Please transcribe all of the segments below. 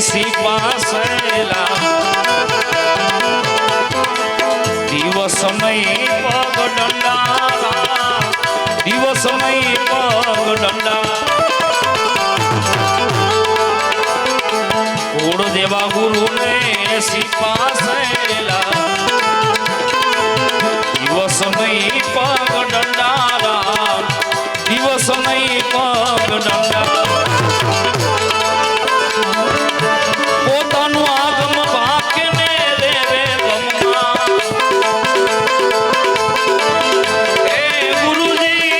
સિપાસેલા દિવસ નહીં પગ દંડા દિવસ નહીં પગ દંડા કુળ દેવા ગુરુ ને સિપાસેલા દિવસ નહીં પગ દંડા દિવસ નહીં પગ દંડા પોતાનું આગમ ભાગને રેવે ગમમાં એ ગુરુજી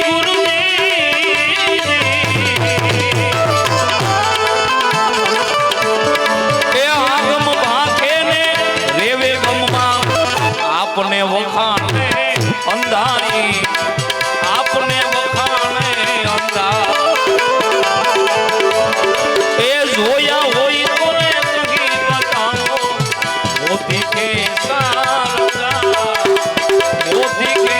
ગુરુજી એ આગમ ભાગને રેવે ગમમાં આપને વખાણે અંધારી આપને વખાણે અંધાર એ જોયા હોય તો રે કહી બતાવો મોતી કે સારંગા મોતી કે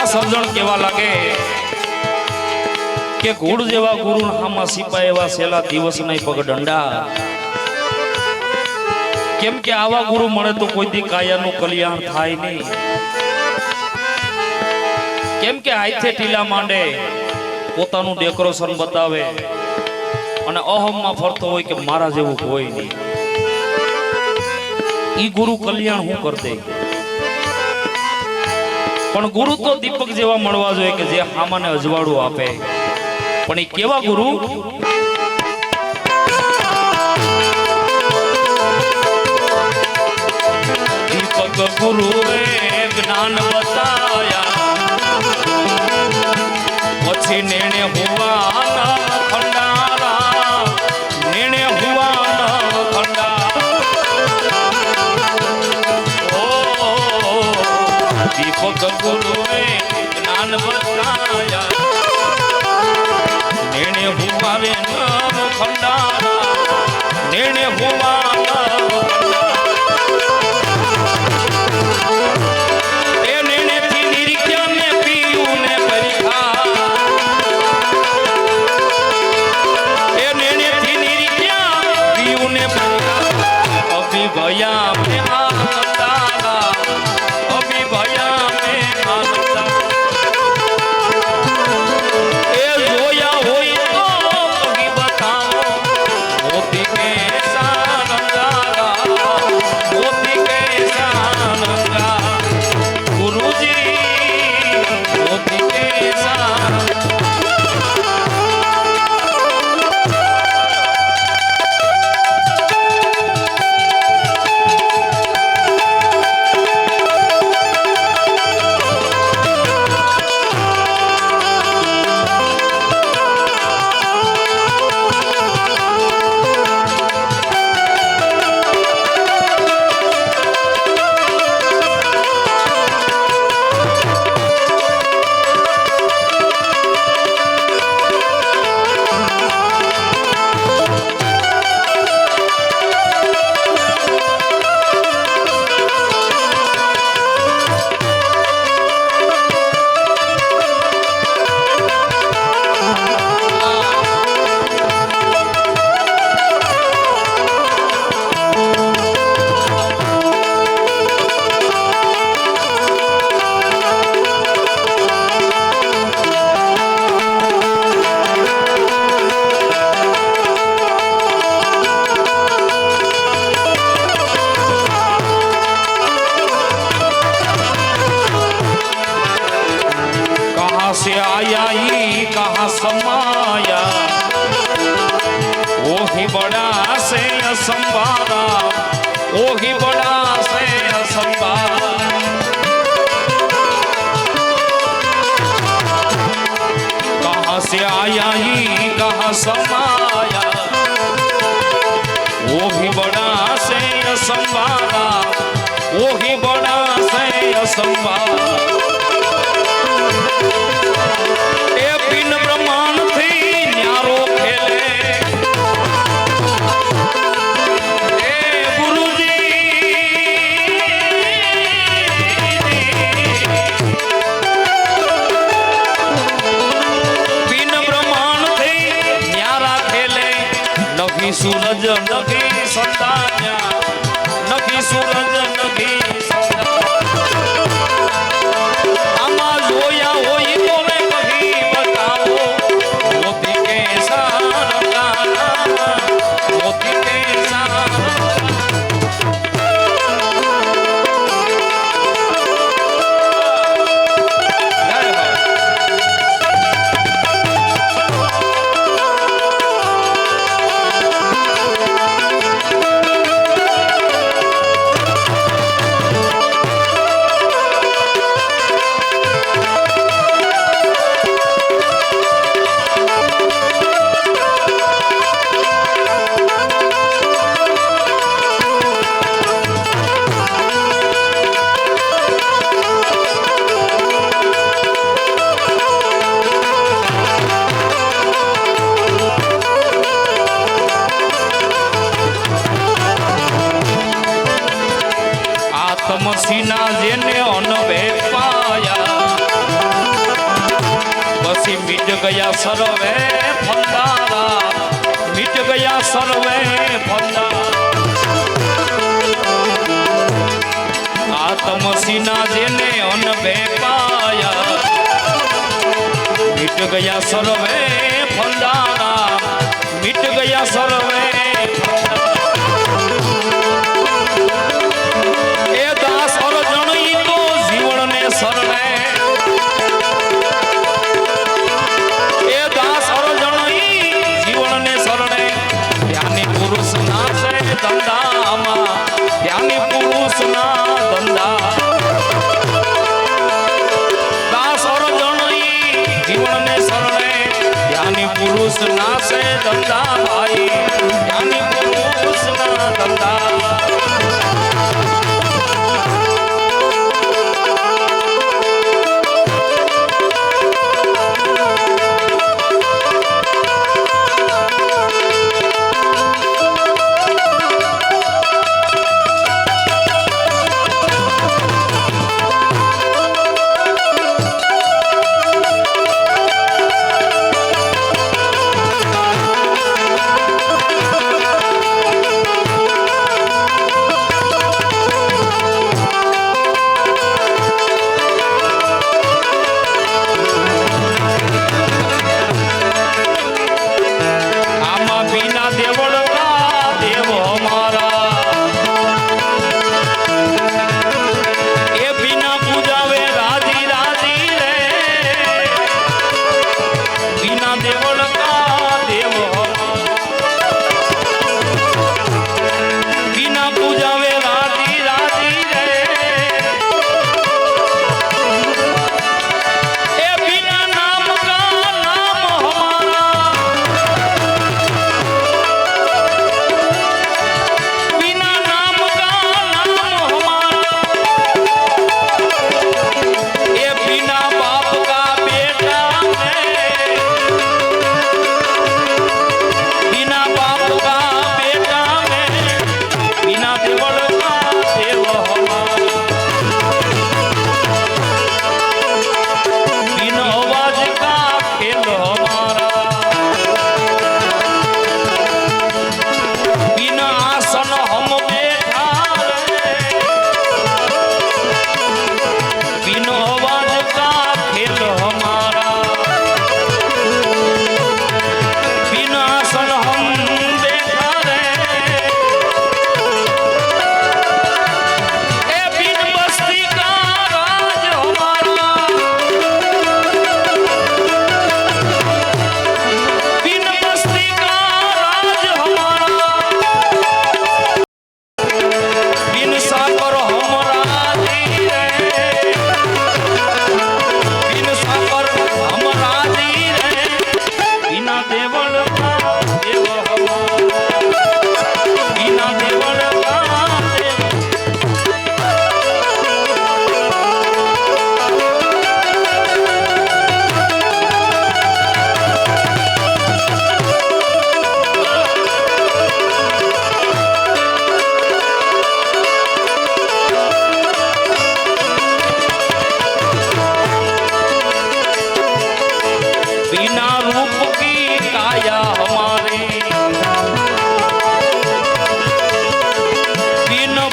સમજણ કેવા લાગે કે ઘોડ જેવા ગુરુ હામાં સિપાઈ એવા સેલા દિવસ નહીં પગ દંડા કેમ કે આવા ગુરુ મળે તો કોઈ દી કાયાનું કલ્યાણ થાય નહીં કેમ કે આઈથે ટીલા માંડે પોતાનું ડેકોરેશન બતાવે અને અહમમાં ફરતો હોય કે મારા જેવું કોઈ નહીં ઈ ગુરુ કલ્યાણ હું કર દે પણ ગુરુ તો દીપક જેવા મળવા જોઈએ કે જે હામાને અજવાળું આપે પણ એ કેવા ગુરુ દીપક ગુરુએ જ્ઞાન બતાયા પછી નેણે હુવાના ખંડારા નેણે હુવાના દીપક ગુરુએ જ્ઞાન બતાયા નેણે હુવારે નવ ખંડારા નેણે હુવાના એ નેણેથી નિરીખ્યા ને પીયું ને પરીખા એ નેણેથી નિરીખ્યા પીયું ને પરીખા અભિભયા મે આનંદારા અભિભયા મે આનંદા એ જોયા હોય તો કહી બતાવો મોતી કે સારંગા મોતી કે સારંગા ગુરુજી મોતી કે સારંગા असंभाला ओही बड़ा से असंभाला कहाँ से आया ही कहाँ समाया वो भी बड़ा से असंभाला वो ही बड़ा से असंभाला ए बिन ब्रह्मांड थी न्यारो खेले ए गुरुजी बिन ब्रह्मांड थी न्यारा खेले नभी सूरज नभी संतान्या नभी सूरज नभी आमा जोया होई बोले कभी बताओ मोती के सारा मोती के सारा આત્મસીના જેને અનભે પાયા પછી મીટ ગયા સર્વે ફંદારા મીટ ગયા સર્વે ફંદારા આત્મસીના જેને અનભે પાયા મીટ ગયા સર્વે ફંદારા મીટ ગયા સર્વે શરણે એ દાસ અરજણી જીવનને શરણે ધ્યાની પુરુષ ના છે ધંધામાં ધ્યાની પુરુષ ના ધંધા દાસ અરજણી જીવનને શરણે ધ્યાની પુરુષ ના છે ધંધા ભાઈ ધ્યાની પુરુષ ના ધંધા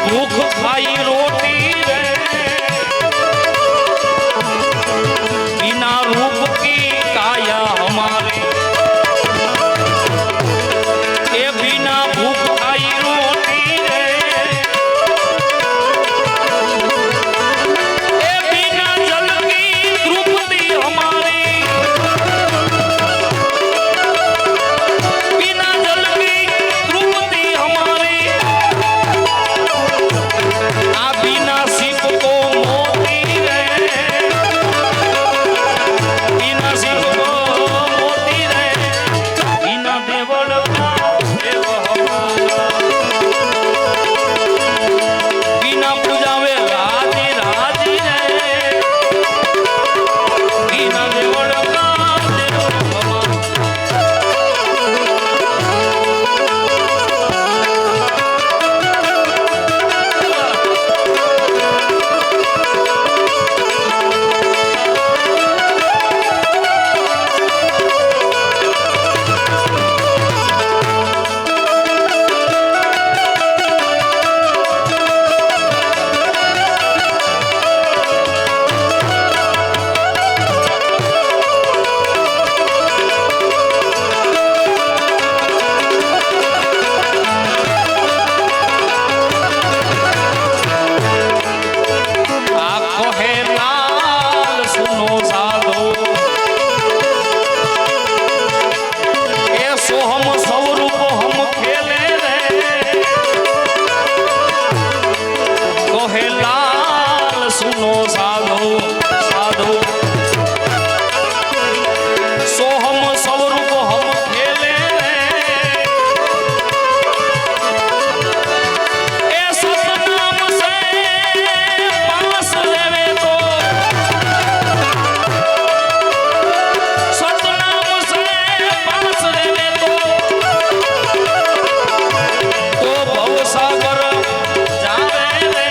भूख खाई रोटी रे बिना रूप की काया हमारी ए बिना भूख खाई रोटी रे ए बिना जल की तृप्ति हमारी बिना जल की तृप्ति हमारी आ बिना शिव को मोती रे बिना शिव को मोती रे बिना देवल का देव हमारा बिना पूजावे राजी राजी रे बिना देवल का देव हमारा आँखों है लाल सुनो साधो ऐसो हम स्वरूप हम खेले रे कोहे लाल सुनो साधो साधो सो हम स्वरूप हम खेले रे ए सतनाम से पास लेवे तो सतनाम से पास लेवे तो भवसागर जावे रे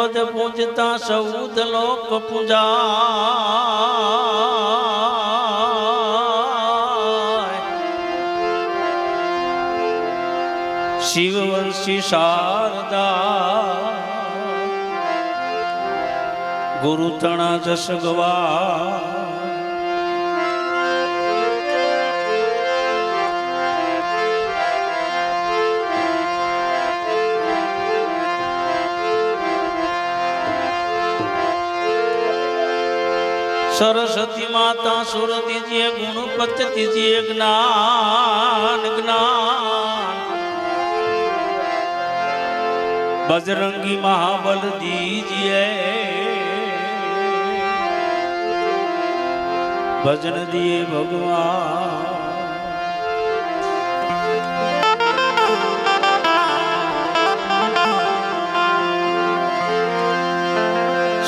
પદ પૂજતા સૌદ લોક પૂજા શિવવંશી શારદા ગુરુ તણા જસ ગવા सरस्वती माता सुर दीजिए गुणपत दीजिए ज्ञान ज्ञान बजरंगी महाबल दीजिए भजन दिए भगवान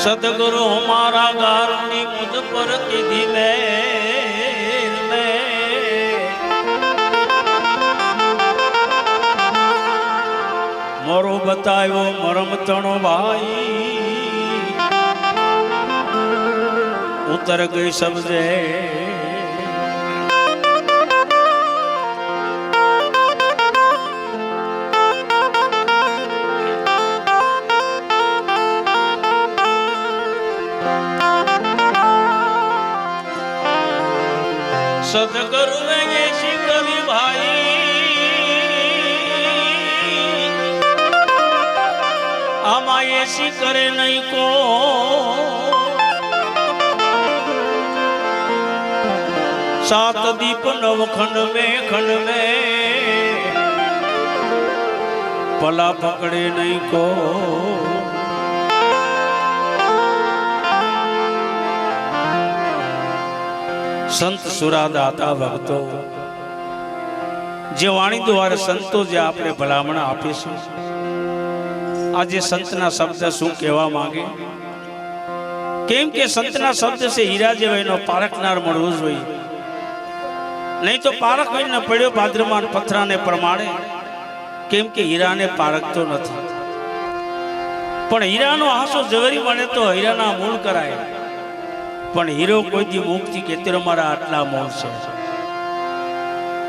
सदगुरु हमारा गारनी मुझ पर किधी में मोरो बतायो मरम तणो भाई उतर गई सबसे सदगुरु ने ऐसी कवि भाई आमा ऐसी करे नहीं को सात दीप नव खंड में पला पकड़े नहीं को संत सुरादाता भक्तो जे वाणी द्वारा संतो जे आपने भलामण आपे छे आज संतना शब्द शू कहवा मांगे केम के संतना शब्द से हीरा जेवानो पारखनार मळवो जोईए नहीं तो पारख न पड्यो भाद्रमान पथरा ने प्रमाणे केम के हीरा ने पारखतो नथी पण हीरानो हासो जगरी बने तो हीराना मूल कराय पण हीरो कोई दी मुक्ति के तेरो मारा आटला मोल से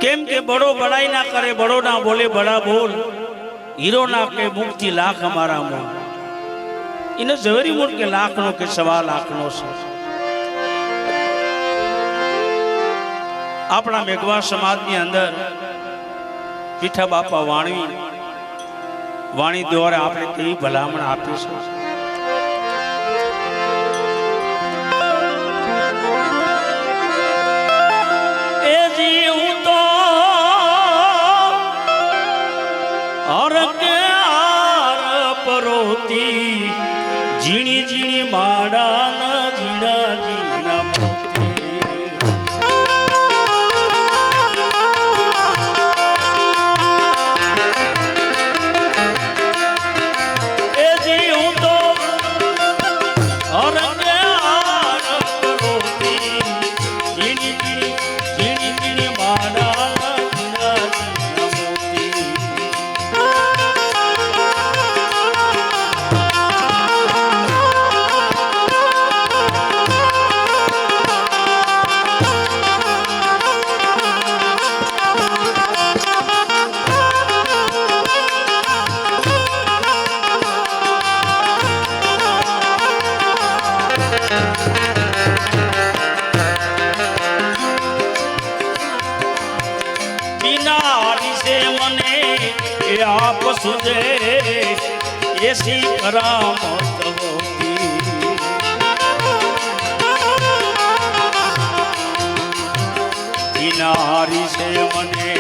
केम के बड़ो बड़ाई ना करे बड़ो ना बोले बड़ा बोल हीरो ना के मुक्ति लाख हमारा मोल इन जवरी मूल के लाख नो के 1.25 लाख नो से अपना मेघवा समाज ની અંદર પીઠા બાપા વાણી દ્વારા આપણે કેવી ભલામણ આપી છે झीणी झीणी माड़ा न झीणा झीणा ए जी हूँ तो और झीणी झीणी माड़ा आप सुझे ऐसी करामत होती किनारी से मने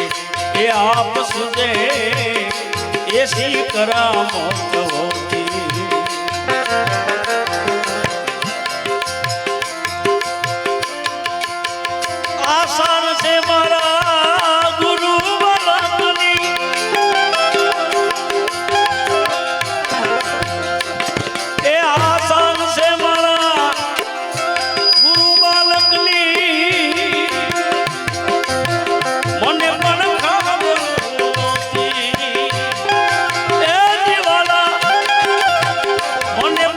ये आप सुझे ऐसी करामत होती आसान से मारा गुरु મને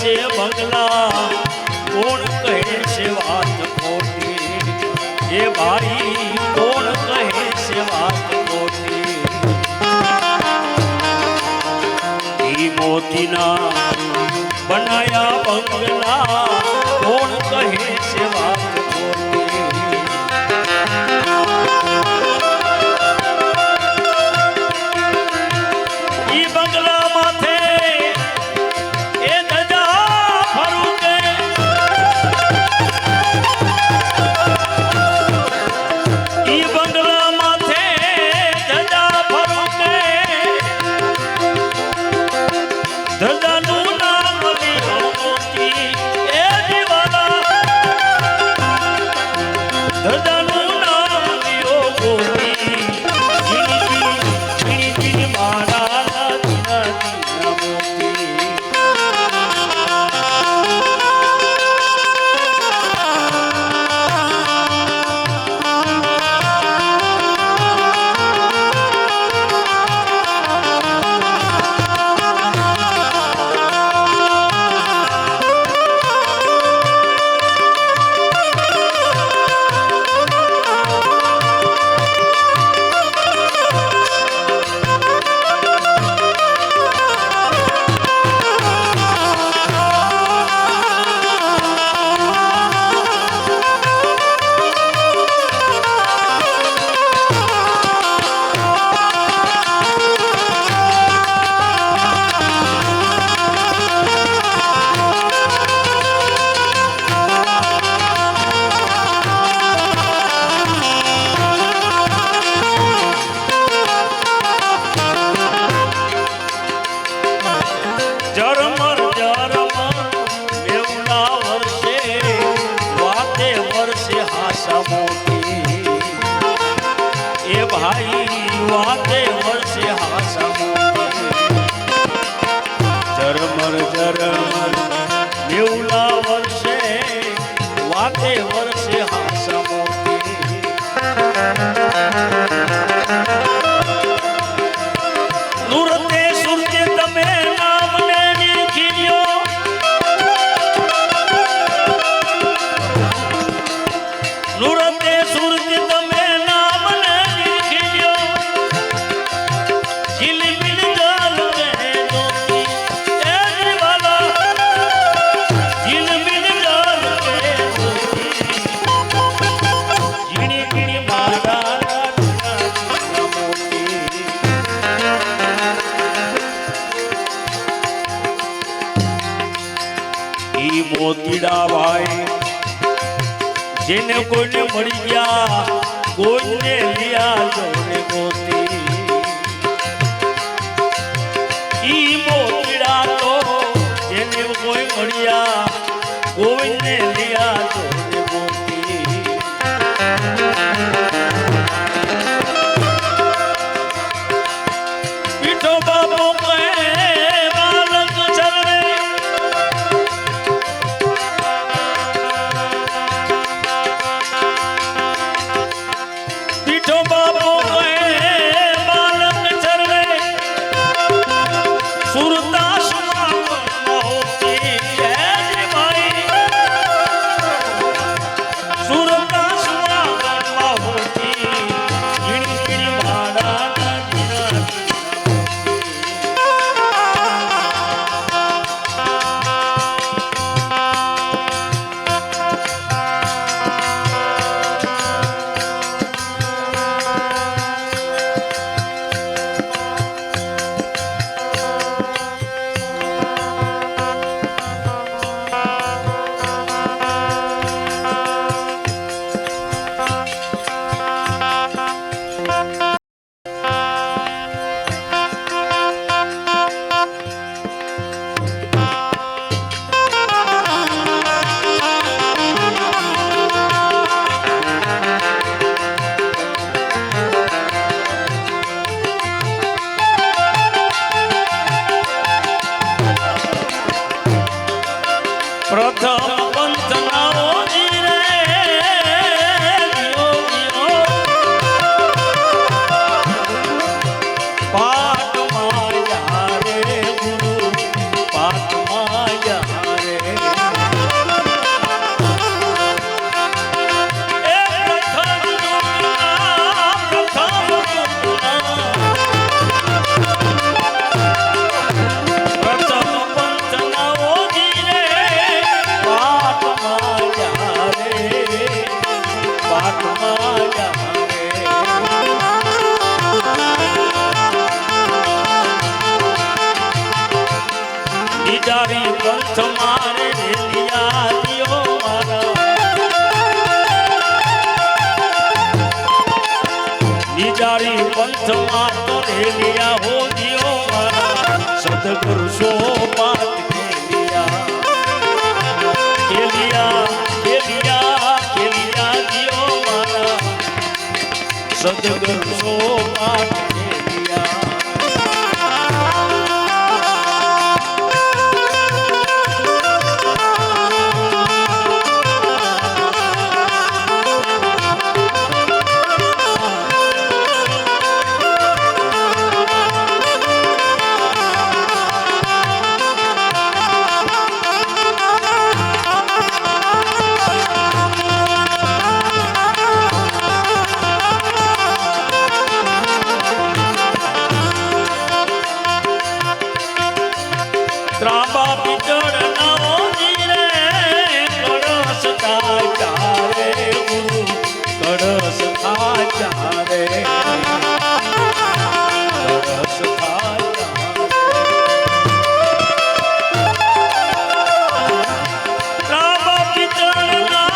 છે બંગલા કોણ કહે છે વાત ખોટી એ ભાઈ કોણ કહે છે વાત ખોટી ઈ મોતીના બનાયા બંગલા કોણ કહે છે વાત ખોટી ઈ બંગલા માથે એ ધજા ફરું કે ઈ બંગલા માથે ધજા ફરું કે ધજાનું નામ લીધો મોતી એ દીવાના ધજાનું નામ લીધો મોતી જીની જીની મારા દીના મોતી ઝરમર ઝરમર મેવડા વર્ષે વાતે વર્ષે હાસા મોતી એ ભાઈ વાતે વર્ષે હાસા મોતી ઝરમર ઝરમર મેવડા વર્ષે વાતે વર્ષે હાસા મોતી નુરતે સુરતે તમે નામને નીકળ્યો નુરતે સુરતે તમે નામને નીકળ્યો ઝીલમિલ જાલ કે જોતી એ દીવાના ઝીલમિલ જાલ કે જોતી ઝીણી ઝીણી મારા મોતી ઈ મોતીડા ભાઈ જેને કોઈને મળી ગયા કોઈને લિયા જોને મોતી ઈ મોતીડા તો જેને કોઈ મળ્યા કોઈને લિયા જોને મોતી પીઠો બાબો કહે બાલક ચરણે પીઠો બાબો કહે રમતમાં તો રેલિયા હો દિયો મારા સદગુરુ સો પાત ખેલિયા ખેલિયા ખેલિયા ખેલિયા દિયો મારા સદગુરુ સો પાત ખેલિયા ત્રાંબા પિતળના ઓજીરે કળશ ખાચા રે ગુરુ કળશ ખાચા રે કળશ ખાચા ત્રાંબા પિતળના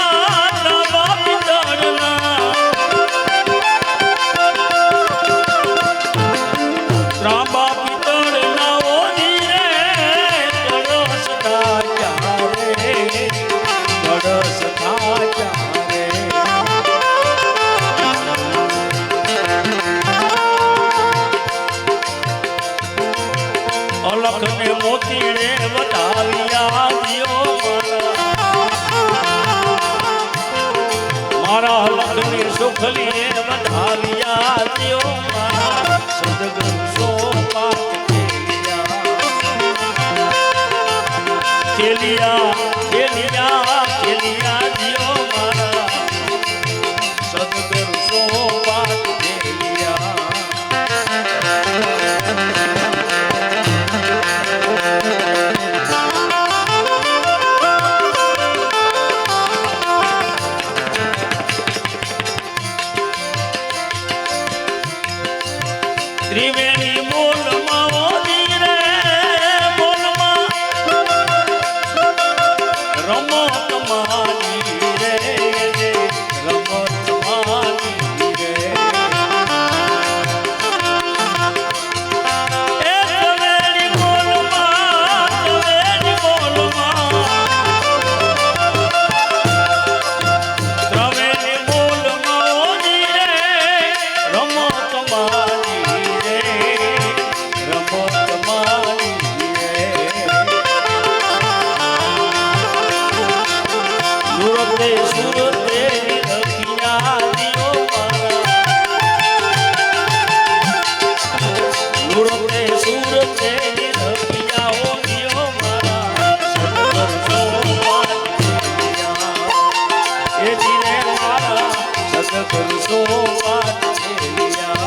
ત્રાંબા પિતળના ઓજીરે કળશ ખાચા રે અલખ ને મોતી રે વધાવ્યા દિયો મારા અલખ ને સુખલી રે વધાવ્યા દિયો મારા સદગુરુ સો પાત ખેલિયા ખેલિયા ખેલિયા દિયો મારા સદગુરુ સો પાત ખેલિયા ત્રિવેણી બોલમાં ઓજી રે બોલમાં રમત માની રે રમત માની રે એ ત્રિવેણી બોલમાં ત્રિવેણી બોલમાં ઓજી રે રમત માની સુરતે સુરતે રખિયા દિયો મારા સુરતે સુરતે રખિયા હો દિયો મારા સદગુરુ સો પાત ખેલિયા એ દિને મારા સદગુરુ સો પાત ખેલિયા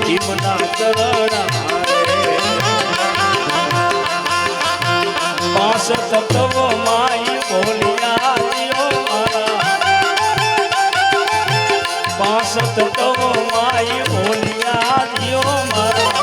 જીવના ચરણ પાંચ તત્વ માઈ બોલિયા દિયો મારા પાંચ તત્વ માઈ બોલિયા દિયો મારા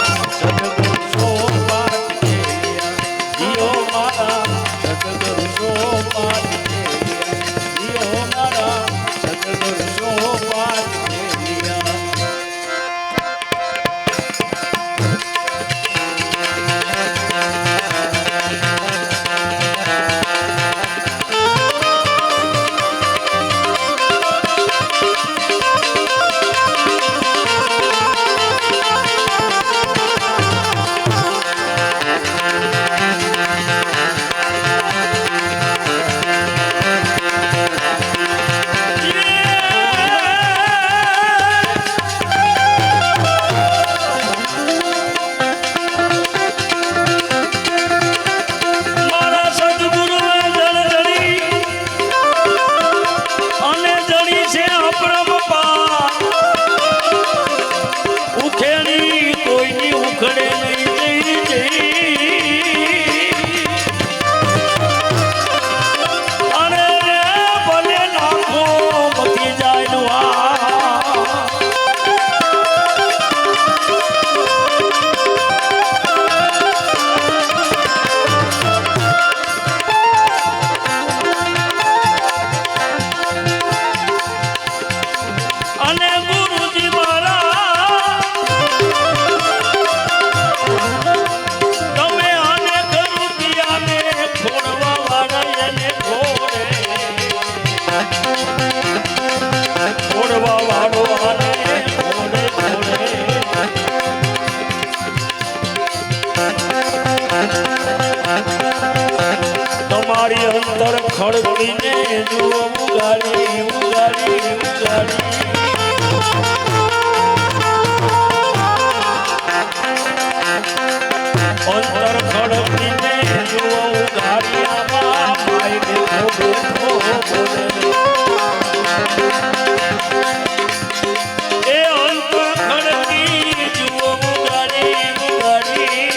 ખડકીને જુઓ ઉગાડી ઉગાડી ઉગાડી અંતર ખડકીને જુઓ ઉગાડિયામાં ભાઈ બેઠો બેઠો બોલે એ અંતર ખડકી જુઓ ઉગાડી ઉગાડી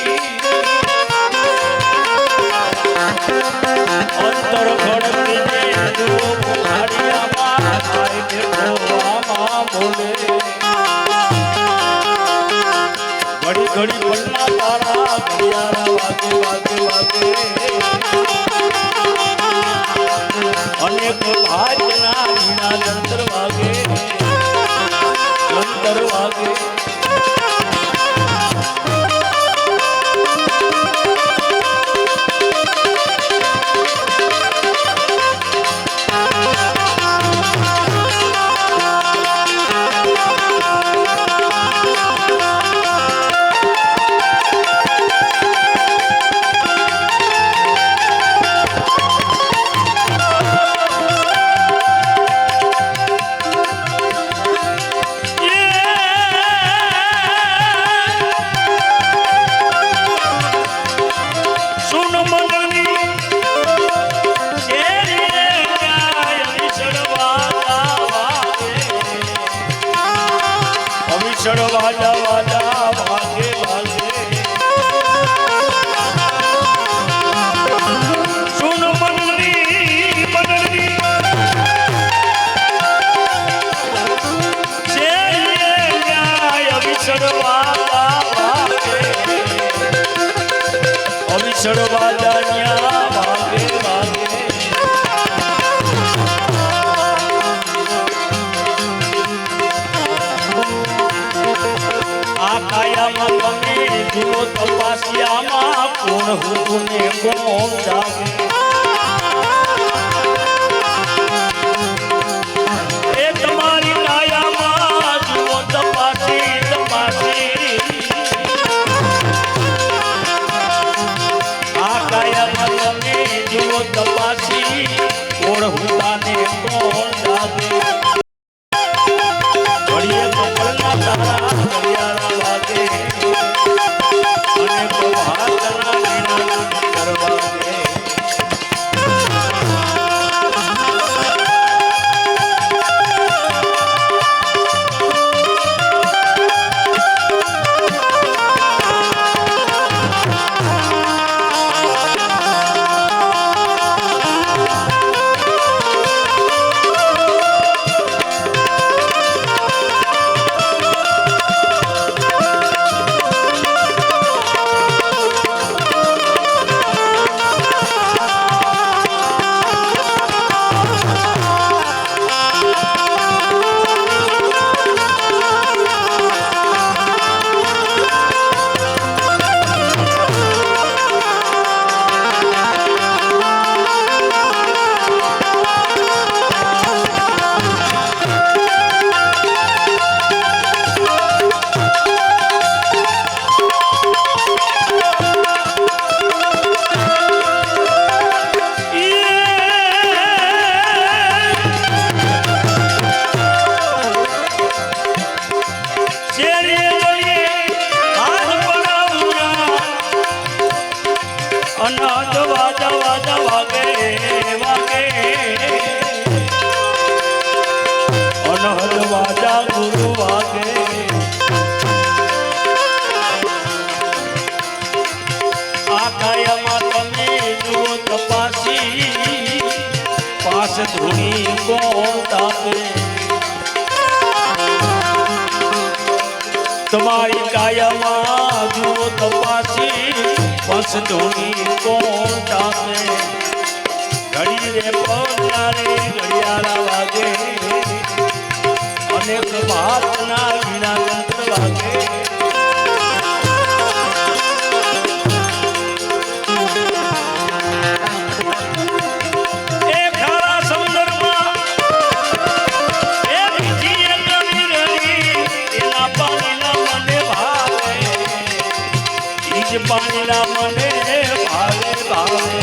અંતર ખડકીને જુઓ ઉગાડિયામાં ભાઈ બેઠો આમાં બોલે ઘડી ઘડી પન્ના તારા ઘડિયાળા વાગે વાગે વાગે અનેક ભાજના વીણા જંતર વાગે જંતર વાગે વાજા વાજા ભાગે ભાગે સુન મનની બદલની અવિસર વાજા ભાગે અવિસર વાજા ન્યા ભાગે ભાગે કાયામાં તમે જુઓ તપાસ્યામાં કોણ હું ને કોણ જાગે એ તમારી કાયામાં જુઓ તપાસી તપાસી આ કાયામાં તમે જુઓ તપાસી કોણ હુતાને કોણ જાગે ઘડીએ કપડના તારા ઘડિયાળા વાગે અને પ્રભાતના વીણા કરવાગે અનાજ વાજા વાજા વાગે વાગે અનાજ વાજા ગુરુ વાગે આ કાયામાં તમે જુઓ તપાસી પાસ ધૂણી કોણ તાપે તમારી કાયામાં જુઓ તપાસી પસ ધોની કોણ તાપે ઘડી રે પગલારે ઘડિયાળા વાગે અને પ્રભાતના વીણા તંત્ર વાગે એ ખારા સમુદ્રમાં એ બીજી કવિ રડી એના પાણીના મને ભાવે ઈજ પાણીના મને ભાવે ભાવે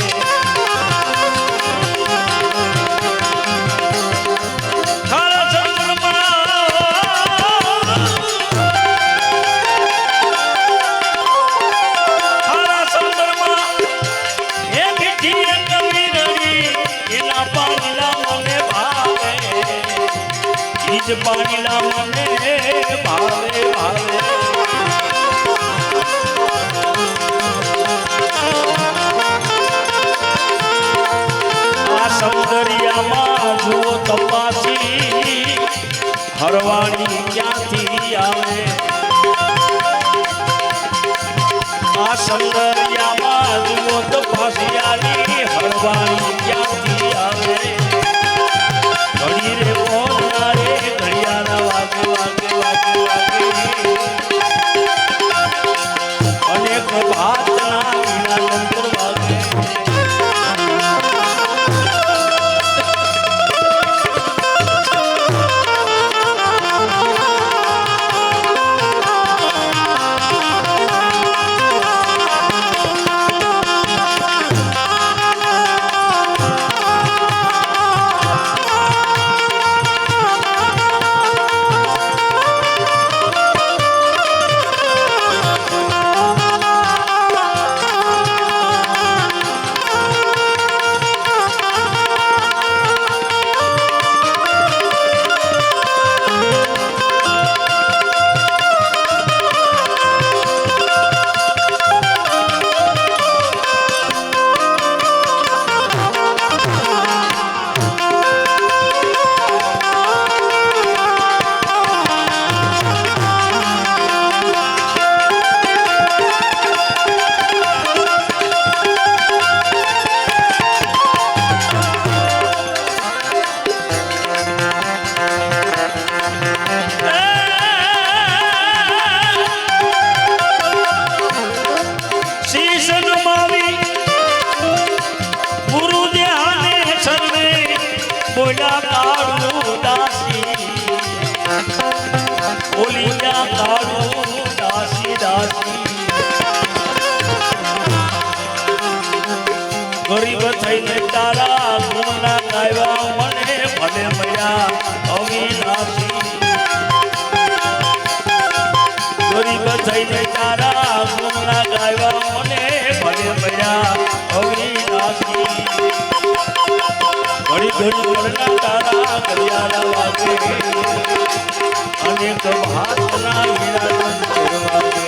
જ પાણીલા મને ભાવે ભાવે આ સૌંદર્યમાં જુઓ તપાસી હરવાણી ક્યાંથી આવે આ સૌંદર્યમાં જુઓ તપાસી આલી હરવાણી ક્યાંથી આવે ઘડી રે બોલના રે ઘડિયાળા વાગે વાગે વાગે વાગે અનેક ભાતના વિના નંતર વાગે બોલા કાળું દાસી બોલી જા કાળું દાસી દાસી ગરીબ થઈને તારા ગુણના ગાયવા મને ભલે મળ્યા અવિનાશી ગરીબ થઈને તારા ગુણના ગાયવા મને ભલે મળ્યા અવિનાશી ઘડી ઘડી વરના તારા ઘડિયાળા વાગે અનેક ભાતના વીણા નંતર વાગે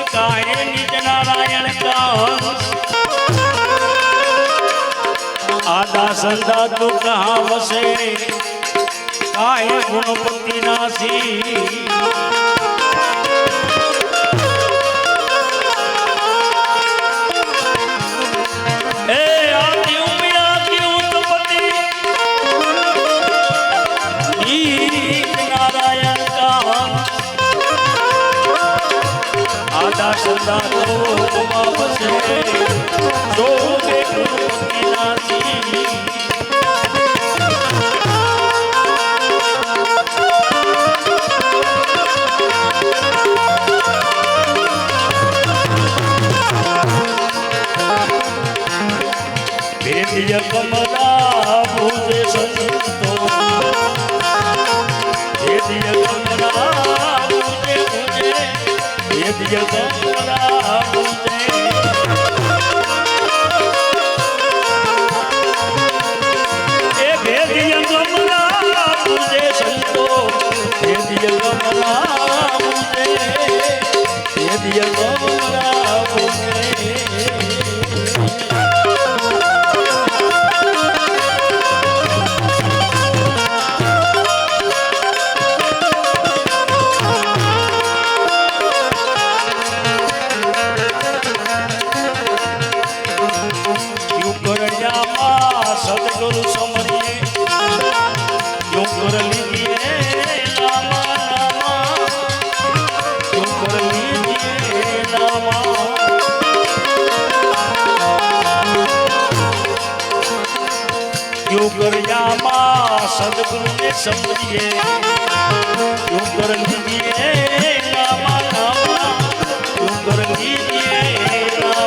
काहे निज नारायण का आधा संधा तो कहाँ बसे काहे गुणपति नासी आदि उमिया की उत्पत्ति निज नारायण का आधा सदा तो बसे जो गुणपति नासी भेदिय कमला भूजे संतो भेदिय कमला भूजे भूजे भेदिय कमला भूजे ए भेदिय कमला भूजे संतो भेदिय कमला भूजे भेदिय कमला भूजे सतगुरु समरिए जो कर लीजिए नामा नामा जो कर लीजिए नामा जो कर जामा सतगुरु ने समरिए जो कर लीजिए नामा नामा जो कर लीजिए नामा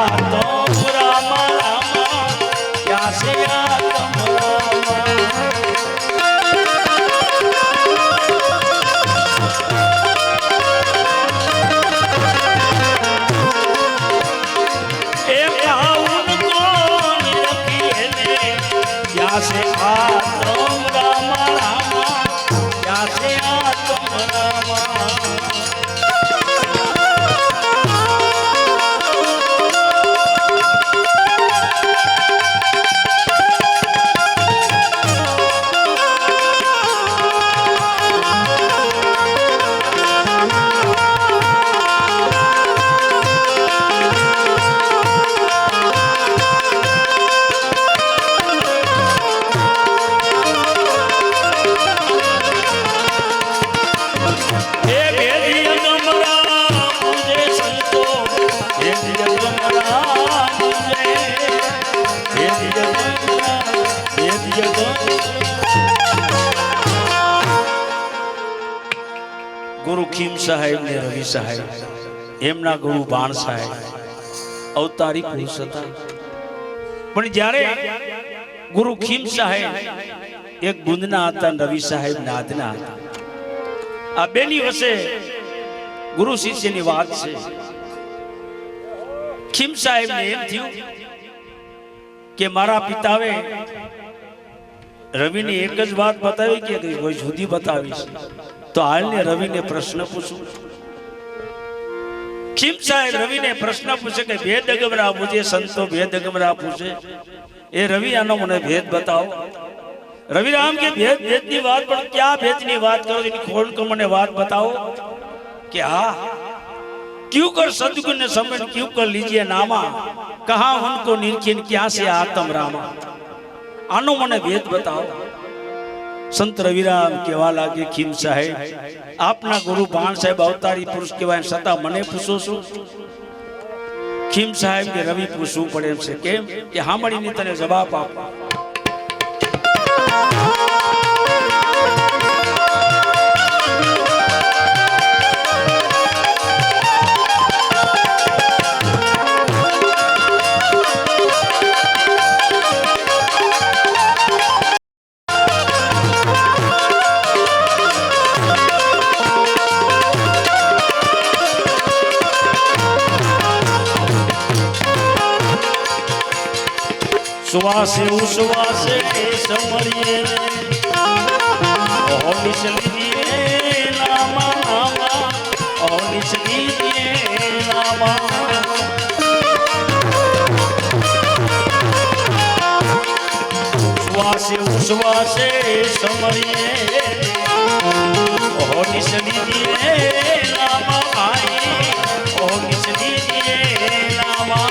आतम राम राम क्या से आतम राम से आतम राम राम क्या से आतम राम गुरु खीम साहेब ने रवि साहेब एमना गुरु बाण साहेब अवतारी पुरुष હતા પણ જ્યારે ગુરુ ખીમ સાહેબ એક ગુંદના હતા રવિ સાહેબ નાદના હતા આ બેની વચ્ચે ગુરુ શિષ્યની વાત છે ખીમ સાહેબને એમ થયું કે મારા પિતાએ રવિની એક જ વાત બતાવી કે કોઈ જુદી બતાવી છે तो हाल ने रवि ने प्रश्न पूछू खीम साहेब रवि ने प्रश्न पूछे कि भेद गमरा मुझे संतो भेद गमरा पूछे ए रवि आनो मने भेद बताओ रवि राम के भेद भेद की बात पर क्या भेद की बात करो इन खोल को मने बात बताओ कि हाँ क्यों कर सदगुण ने समझ क्यों कर लीजिए नामा कहा उनको निरखिन क्या से आत्म रामा आनो मने भेद बताओ संत रविराम केवा लागे खीम साहेब आपना गुरु बाण साहेब अवतारी पुरुष केवाय सता मने पूछो छो खीम साहेब के रवि पूछવું પડે એમ છે કેમ કે હામળીને તને જવાબ આપ सुवासे उवासे समरिए ओ निसलिए नामा नामा ओ निसलिए नामा सुवासे उवासे समरिए ओ निसलिए नामा आई ओ निसलिए नामा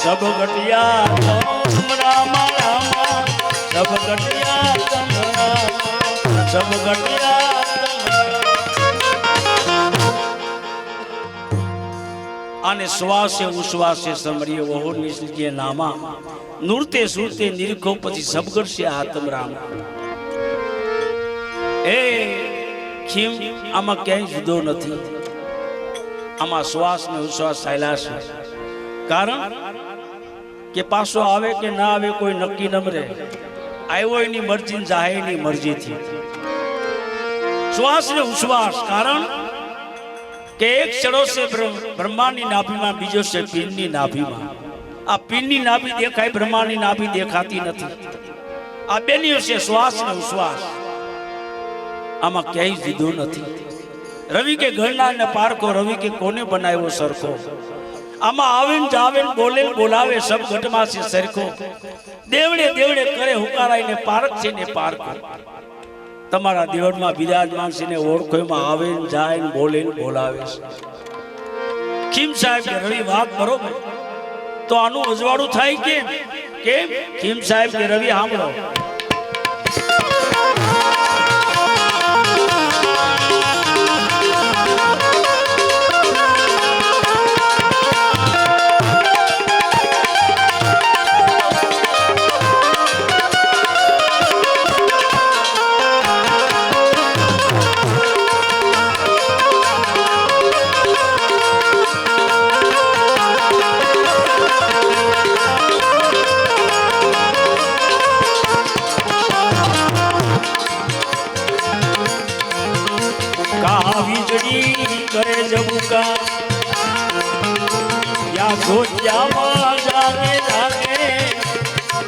सब गटिया तुम राम राम सब गटिया तुम राम सब गटिया आने श्वासे उश्वासे समरिए वो निश्चय नामा नूरते सूरते निरखो पति सब गट से आत्म राम ए खीम आमा क्याय जुदो નથી आमा श्वास ने उश्वास चाલ્યા છે कारण के पासो आवे के ना आवे कोई नक्की न मरे आयो एनी मर्जी जाए एनी मर्जी थी श्वास ने उश्वास कारण के एक छड़ो से ब्रह्मा नी नाभि में बीजो से पीन नी नाभि में आ पीन नी नाभि देखाय ब्रह्मा नी नाभि देखाती नहीं आ बेनियो से श्वास ने उश्वास आमा क्याय जुदो नहीं रवि के घरना ने पारको रवि के कोने बनायो सरखो आमा आवेन जावेन बोले बोलावे सब घटमा से सरखो देवड़े देवड़े करे हुकाराई ने पारक छे ने पारको तमारा देवड़ में विराजमान से ने ओळखो में आवेन जायन बोले बोलावे खीम साहेब के रवि बात बरोबर तो आनु अजवाड़ू थाय के खीम साहेब के रवि सांभळो જોજિયામાં જાગે જાગે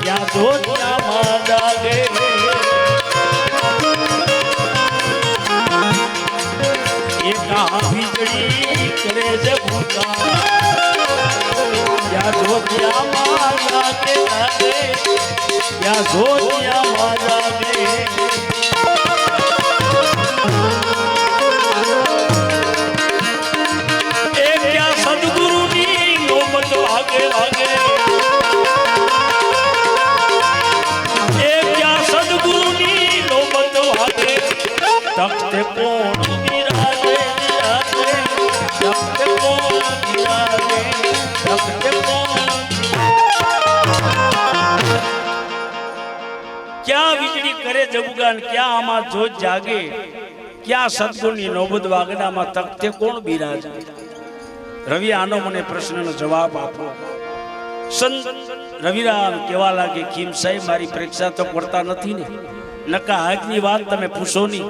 ત્યાં જોજિયામાં જાગે એકા વીજળી કરે છે ભૂકા ત્યાં જોજિયામાં જાગે જાગે ત્યાં જોજિયામાં જાગે आगे आगे एक क्या सदगुरु नी नौबत आगे तख्ते कोण विराजे विराजे तख्ते कोण विराजे तख्ते कोण क्या વીજળી કરે જબુગાન क्या આમાં જોત જાગે क्या સદગુરુની નૌબત વાગડામાં તખ્તે કોણ બિરાજે રવિ આનો મને પ્રશ્નનો જવાબ આપો સંત રવિરામ કેવા લાગે કિમ સાહેબ મારી પરીક્ષા તો કરતા નથી ને નકા આજની વાત તમે પૂછો નહીં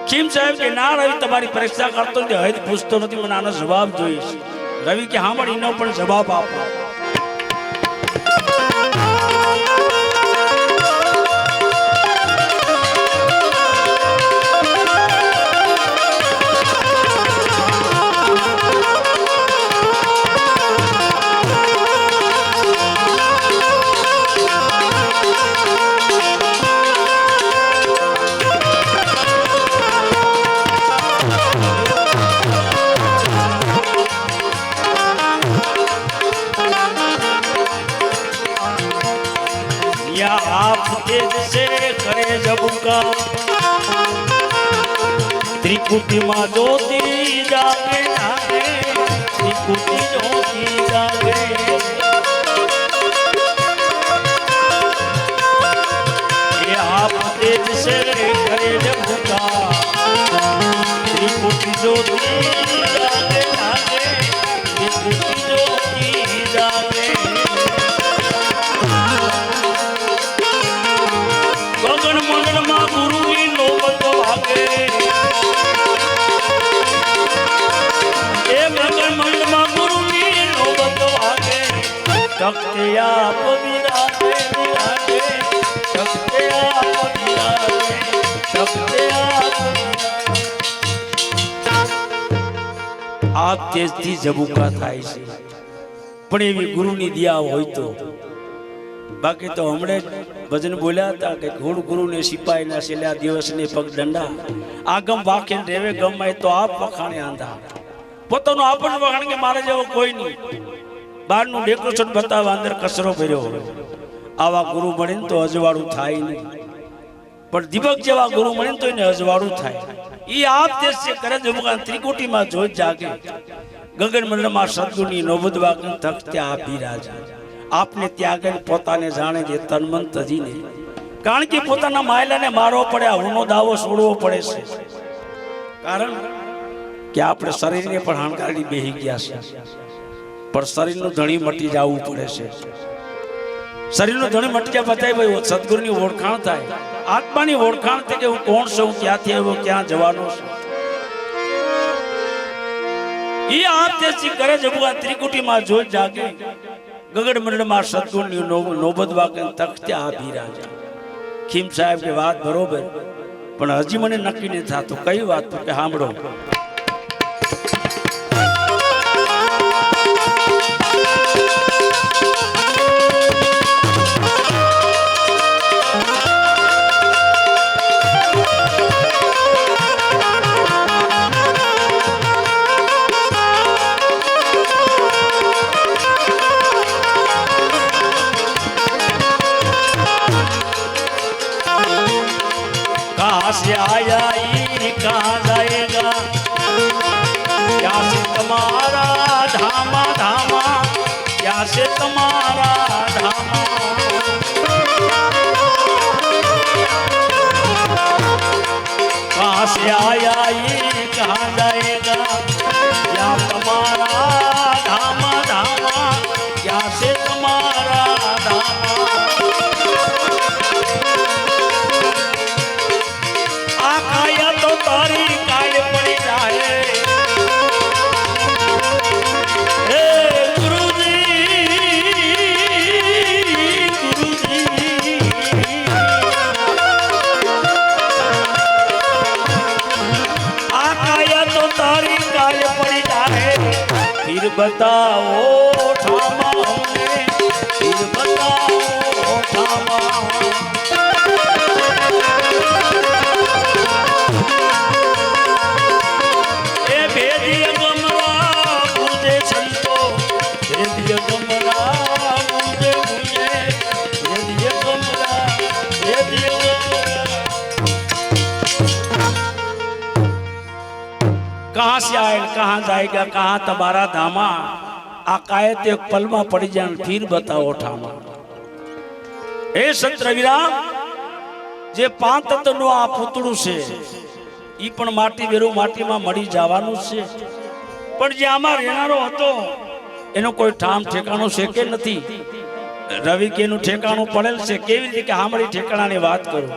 કિમ સાહેબ કે ના રવિ તમારી પરીક્ષા કરતો નથી હદ પૂછતો નથી મને આનો જવાબ જોઈએ રવિ કે સાંભળીનો પણ જવાબ આપો से करे जबुका त्रिकुटी मां ज्योति जागे जागे त्रिकुटी ज्योति जागे ये आप तेज से करे जबुका त्रिकुटी ज्योति जागे जागे त्रिकुटी ज्योति जागे गगन मंडल मां गुरु की नौबत आगे गगन मंडल मां गुरु की नौबत आगे तख्ते आप विराजे विराजे तख्ते आप विराजे तख्ते आप तेजथी जबुका थाय छे पण एवी गुरुनी दया होय तो बाकी तो हमणे भजन बोल्या था कि घोड़ गुरु ने सिपाही ना सिल्या दिवस ने पग दंडा आगम वाक्य रेवे गमाय तो आप वखाणे आंधा पोतानो आपन वखाण के मारे जेवो कोई नहीं बार नु डेकोरेशन बतावा अंदर कचरो भर्यो आवा गुरु मळे तो अजवाळू थाय नहीं पर दीपक जेवा गुरु मळे तो ने अजवाळू थाय ई आप देश से करे जमुगा त्रिकुटी में जोत जागे गगन मंडल में सद्गुरुनी नौबत वाक्य तख्ते आप बिराजे आपने त्यागे पोताने जाने जे तन मन तजीने कारण के पोताना मायलाने मारવો પડે હુનો દાવો છોડવો પડે છે કારણ કે આપણે શરીરને પણ હાનકારી બેહી ગયા છે પણ શરીરનું ધણી મટી જાવું પડે છે શરીરનું ધણી મટી જાય બતાય ભાઈ સદ્ગુરુની ઓળખાણ થાય આત્માની ઓળખાણ થાય કે હું કોણ છું ક્યાંથી આવ્યો ક્યાં જવાનો છું ઈ આપ જે કરે જબુઆ ત્રિકુટીમાં જોઈ જાગે गगन मंडल में सद्गुरु नौबत वाक्य तख्ते आ बिराजे खीम साहेब के बात बरोबर पण हजी मने नक्की नहीं था तो कई बात तो के सांभळो से आया कहाँ जाएगा क्या से तुम्हारा धामा धामा क्या से तुम्हारा धामा कहाँ से आया कहाँ जाएगा क्या तुम्हारा धामा धामा क्या से तुम्हारा धामा तो तारी काल पड़ी जाए ઠામા અમને પીર બતાવો ઠામા એ ભેદીય ગમરા પૂજે સંતો ભેદીય ગમરા પૂજે પૂજે ભેદીય ગમરા ભેદીય ગમરા कहां से आए कहां जाएगा कहां तुम्हारा धामा आकायत एक पल में पड़ी जाए फिर बताओ ठामा हे संत रविराम जे પાંચ તત્વનું આ પૂતળું છે ઈ પણ માટી વેરું માટીમાં મળી જવાનું છે પણ જે આમાં રહેનારો હતો એનો કોઈ ઠામ ઠેકાણું છે કે નથી રવિ કે એનું ઠેકાણું પડેલ છે કેવી રીતે કે હામળી ઠેકાણાની વાત કરું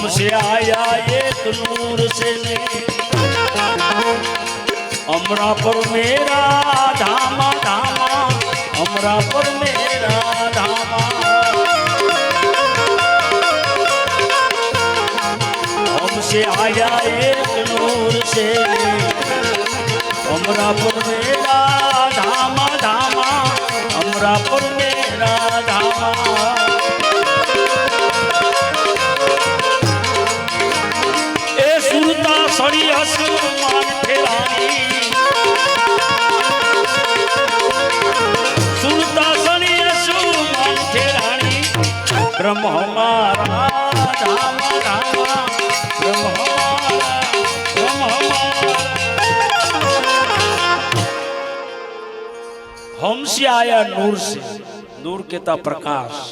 हमसे आया एक नूर से अमरा पर मेरा धामा धामा अमरा पर मेरा धामा हमसे आया एक नूर से अमरा पर मेरा धामा धामा अमरा पर मेरा धामा सड़ी आसमान ठेरानी सुनता सड़ी आसमान ठेरानी ब्रह्म हमारा धाम धामा ब्रह्म हमारा ब्रह्म हमारा हमसे आया नूर से नूर कहता प्रकाश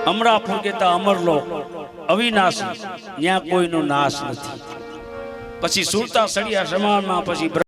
अमरापुर कहता अमरलोक अविनाशी ત્યાં કોઈનો નાશ નથી પછી સુરતા સળિયા સમાનમાં પછી